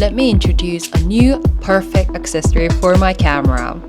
let me introduce a new perfect accessory for my camera.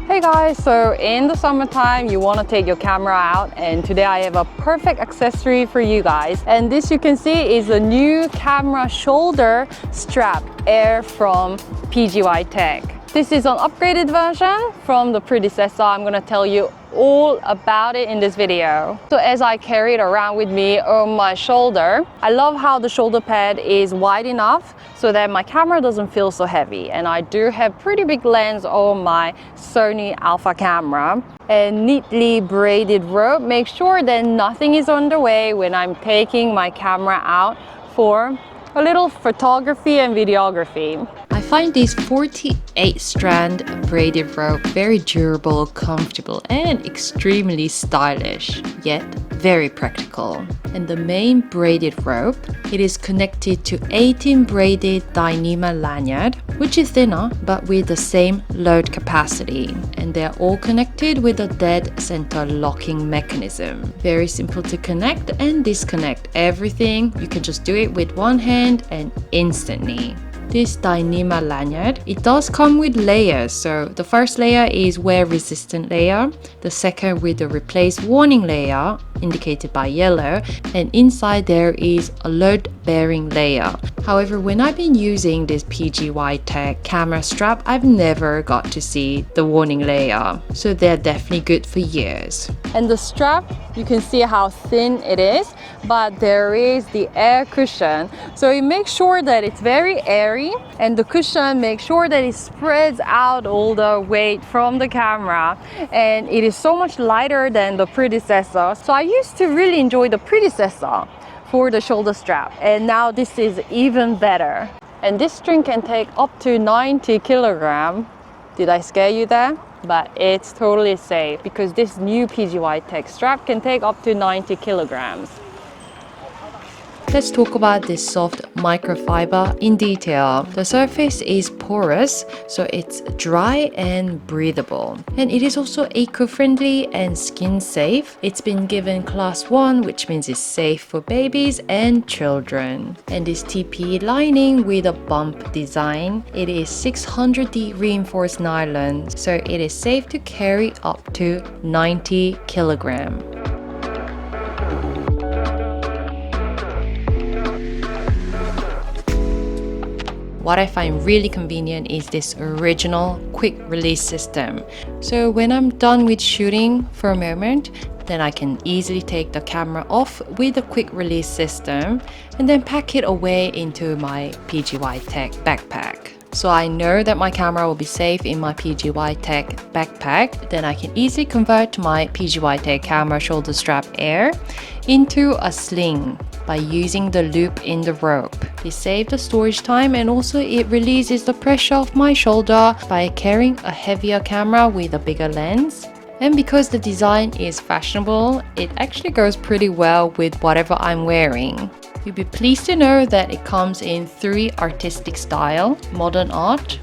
Hey guys, so in the summertime you want to take your camera out, and today I have a perfect accessory for you guys. And this you can see is a new camera shoulder strap Air from PGYTECH. This is an upgraded version from the predecessor. I'm going to tell you all about it in this video. So as I carry it around with me on my shoulder, I love how the shoulder pad is wide enough so that my camera doesn't feel so heavy. And I do have pretty big lens on my Sony Alpha camera. And neatly braided rope makes sure that nothing is on the way when I'm taking my camera out for a little photography and videography. I find this 48 strand braided rope very durable, comfortable, and extremely stylish, yet very practical. And the main braided rope, it is connected to 18 braided Dyneema lanyard, which is thinner but with the same load capacity. And they're all connected with a dead center locking mechanism. Very simple to connect and disconnect everything. You can just do it with one hand and instantly. This Dyneema lanyard, it does come with layers. So the first layer is wear resistant layer, the second with the replace warning layer indicated by yellow, and inside there is a load bearing layer. However, when I've been using this PGYTECH camera strap, I've never got to see the warning layer, so they're definitely good for years. And the strap, you can see how thin it is, but there is the air cushion, so it makes sure that it's very airy, and the cushion makes sure that it spreads out all the weight from the camera, and it is so much lighter than the predecessor. So I used to really enjoy the predecessor for the shoulder strap, and now this is even better. And this string can take up to 90 kilograms. Did I scare you there? But it's totally safe because this new PGYTECH strap can take up to 90 kilograms. Let's talk about this soft microfiber in detail. The surface is porous, so it's dry and breathable. And it is also eco-friendly and skin safe. It's been given class 1, which means it's safe for babies and children. And this TPE lining with a bump design, it is 600D reinforced nylon, so it is safe to carry up to 90 kilograms. What I find really convenient is this original quick release system. So when I'm done with shooting for a moment, then I can easily take the camera off with a quick release system and then pack it away into my PGYTECH backpack. So I know that my camera will be safe in my PGYTECH backpack. Then I can easily convert my PGYTECH camera shoulder strap Air into a sling by using the loop in the rope. It saves the storage time, and also it releases the pressure off my shoulder by carrying a heavier camera with a bigger lens. And because the design is fashionable, it actually goes pretty well with whatever I'm wearing. You'll be pleased to know that it comes in 3 artistic style: modern art,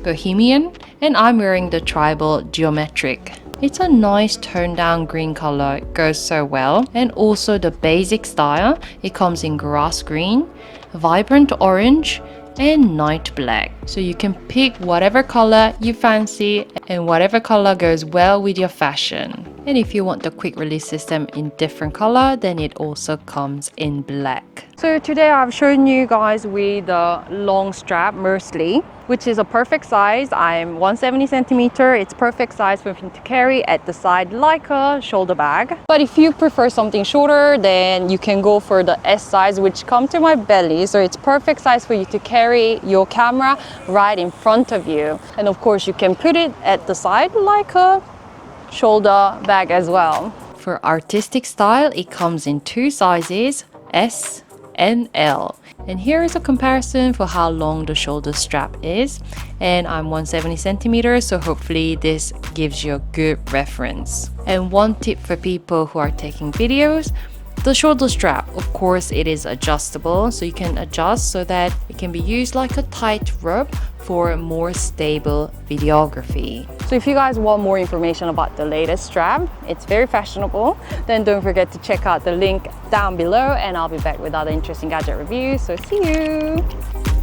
bohemian, and I'm wearing the tribal geometric. It's a nice toned down green color, it goes so well. And also the basic style, it comes in grass green, vibrant orange, and night black. So you can pick whatever color you fancy and whatever color goes well with your fashion. And if you want the quick release system in different color, then it also comes in black. So today I've shown you guys with the long strap mostly, which is a perfect size. I'm 170 centimeter. It's perfect size for me to carry at the side like a shoulder bag. But if you prefer something shorter, then you can go for the S size, which comes to my belly. So it's perfect size for you to carry your camera right in front of you. And of course you can put it at the side like a shoulder bag as well. For artistic style, it comes in 2 sizes, S and L. And here is a comparison for how long the shoulder strap is. And I'm 170 centimeters, so hopefully this gives you a good reference. And one tip for people who are taking videos, the shoulder strap, of course, it is adjustable, so you can adjust so that it can be used like a tight rope for more stable videography. So if you guys want more information about the latest strap, it's very fashionable, then don't forget to check out the link down below, and I'll be back with other interesting gadget reviews. So see you!